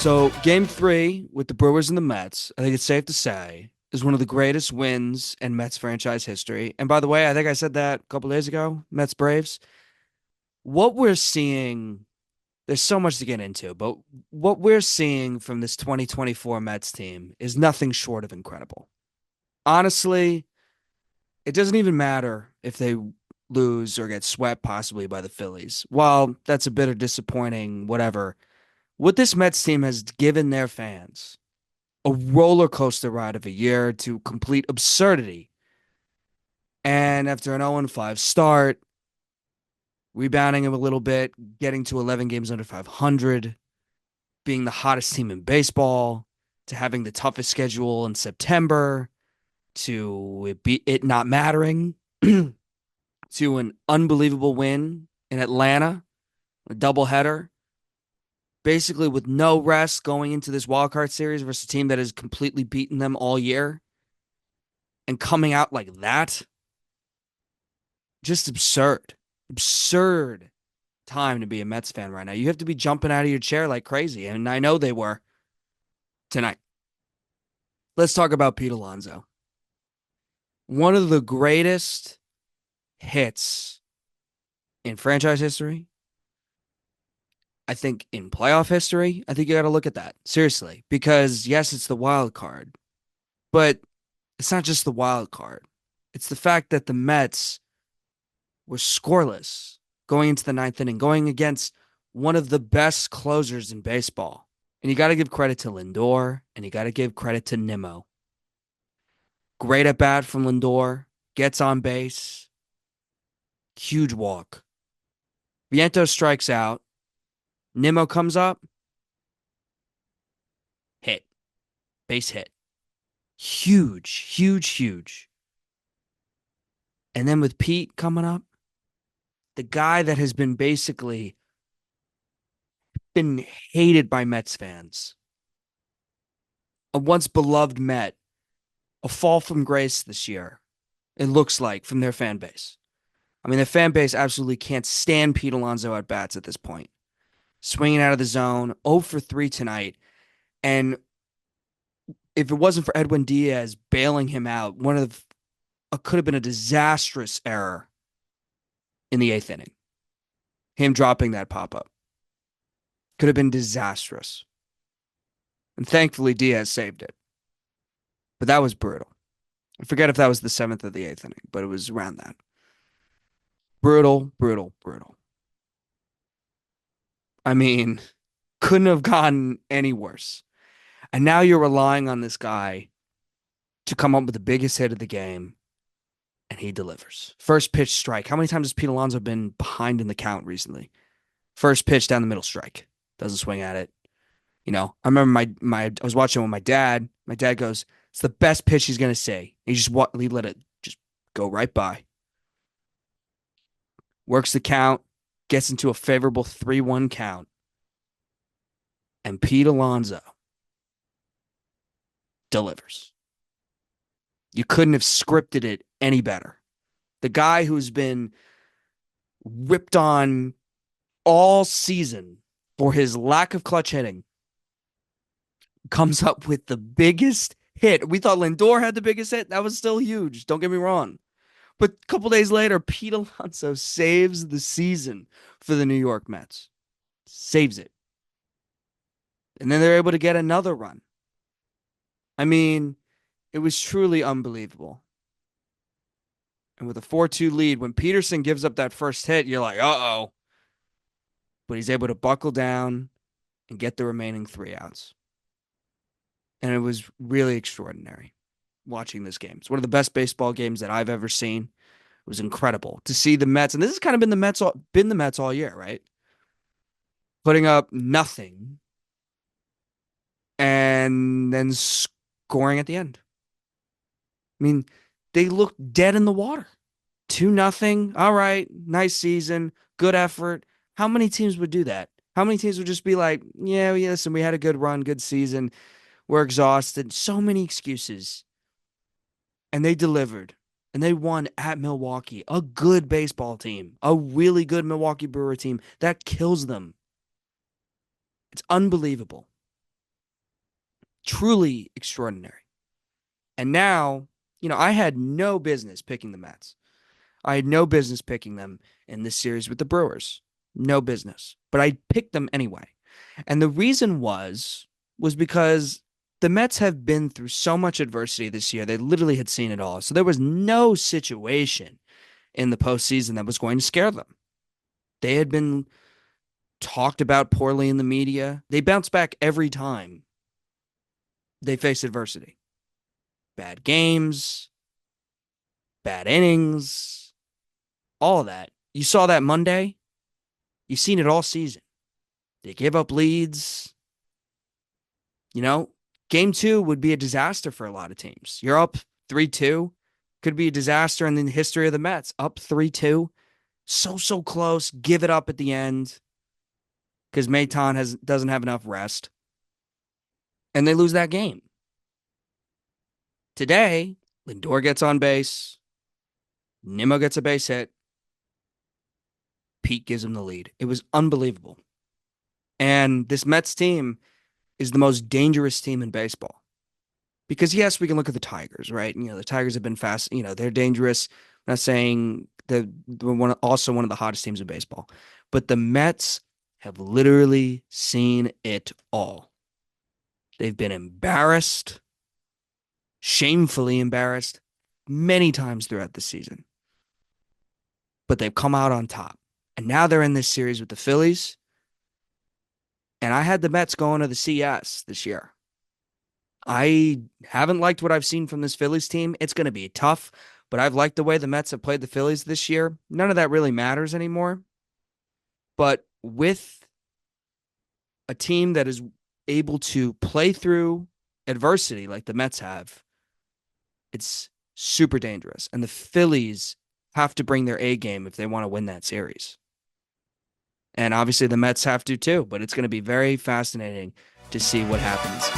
So, game three with the Brewers and the Mets, I think it's safe to say, is one of the greatest wins in Mets franchise history. And by the way, I think I said that a couple days ago, Mets Braves. What we're seeing, there's so much to get into, but what we're seeing from this 2024 Mets team is nothing short of incredible. Honestly, it doesn't even matter if they lose or get swept possibly by the Phillies. While that's a bit of disappointing, whatever. What this Mets team has given their fans a roller coaster ride of a year to complete absurdity. And after an 0-5 start, rebounding him a little bit, getting to 11 games under 500, being the hottest team in baseball, to having the toughest schedule in September, to it not mattering, to an unbelievable win in Atlanta, a doubleheader, basically with no rest going into this wild card series versus a team that has completely beaten them all year and coming out like that. Just absurd. Absurd time to be a Mets fan right now. You have to be jumping out of your chair like crazy, and I know they were tonight. Let's talk about Pete Alonso. One of the greatest hits in franchise history. I think in playoff history, I think you got to look at that seriously because yes, it's the wild card, but it's not just the wild card. It's the fact that the Mets were scoreless going into the ninth inning, going against one of the best closers in baseball. And you got to give credit to Lindor and you got to give credit to Nimmo. Great at bat from Lindor, gets on base, huge walk. Vientos strikes out. Nimmo comes up, hit, base hit. Huge, huge, huge. And then with Pete coming up, the guy that has been basically been hated by Mets fans, a once beloved Met, a fall from grace this year, it looks like, from their fan base. I mean, their fan base absolutely can't stand Pete Alonso at bats at this point. Swinging out of the zone, 0 for 3 tonight. And if it wasn't for Edwin Diaz bailing him out, could have been a disastrous error in the eighth inning. Him dropping that pop up could have been disastrous. And thankfully, Diaz saved it. But that was brutal. I forget if that was the seventh or the eighth inning, but it was around that. Brutal, brutal, brutal. I mean, couldn't have gotten any worse. And now you're relying on this guy to come up with the biggest hit of the game, and he delivers. First pitch strike. How many times has Pete Alonso been behind in the count recently? First pitch down the middle strike. Doesn't swing at it. You know, I remember I was watching with my dad. My dad goes, "It's the best pitch he's gonna see." He let it just go right by. Works the count, gets into a favorable 3-1 count. And Pete Alonso delivers. You couldn't have scripted it any better. The guy who's been ripped on all season for his lack of clutch hitting comes up with the biggest hit. We thought Lindor had the biggest hit. That was still huge. Don't get me wrong. But a couple days later, Pete Alonso saves the season for the New York Mets. Saves it. And then they're able to get another run. I mean, it was truly unbelievable. And with a 4-2 lead, when Peterson gives up that first hit, you're like, uh-oh. But he's able to buckle down and get the remaining 3 outs. And it was really extraordinary watching this game. It's one of the best baseball games that I've ever seen. It was incredible to see the Mets, and this has kind of been the Mets all year, right? Putting up nothing and then scoring at the end. I mean, they looked dead in the water. 2-0. All right, nice season, good effort. How many teams would do that? How many teams would just be like, yeah, listen, we had a good run, good season. We're exhausted. So many excuses. And they delivered. And they won at Milwaukee. A good baseball team. A really good Milwaukee Brewer team. That kills them. It's unbelievable. Truly extraordinary. And now, I had no business picking the Mets. I had no business picking them in this series with the Brewers. No business. But I picked them anyway. And the reason was because the Mets have been through so much adversity this year. They literally had seen it all. So there was no situation in the postseason that was going to scare them. They had been talked about poorly in the media. They bounce back every time they face adversity. Bad games, bad innings, all of that. You saw that Monday. You've seen it all season. They give up leads. You know, game two would be a disaster for a lot of teams. You're up 3-2. Could be a disaster in the history of the Mets. Up 3-2. So close. Give it up at the end because Maton doesn't have enough rest. And they lose that game. Today, Lindor gets on base. Nimmo gets a base hit. Pete gives him the lead. It was unbelievable. And this Mets team is the most dangerous team in baseball. Because yes, we can look at the Tigers, right? The Tigers have been fast. They're dangerous. I'm not saying they're also one of the hottest teams in baseball. But the Mets have literally seen it all. They've been embarrassed, shamefully embarrassed, many times throughout the season. But they've come out on top. And now they're in this series with the Phillies. And I had the Mets going to the CS this year. I haven't liked what I've seen from this Phillies team. It's going to be tough, but I've liked the way the Mets have played the Phillies this year. None of that really matters anymore. But with a team that is able to play through adversity like the Mets have, it's super dangerous. And the Phillies have to bring their A game if they want to win that series. And obviously the Mets have to too, but it's going to be very fascinating to see what happens.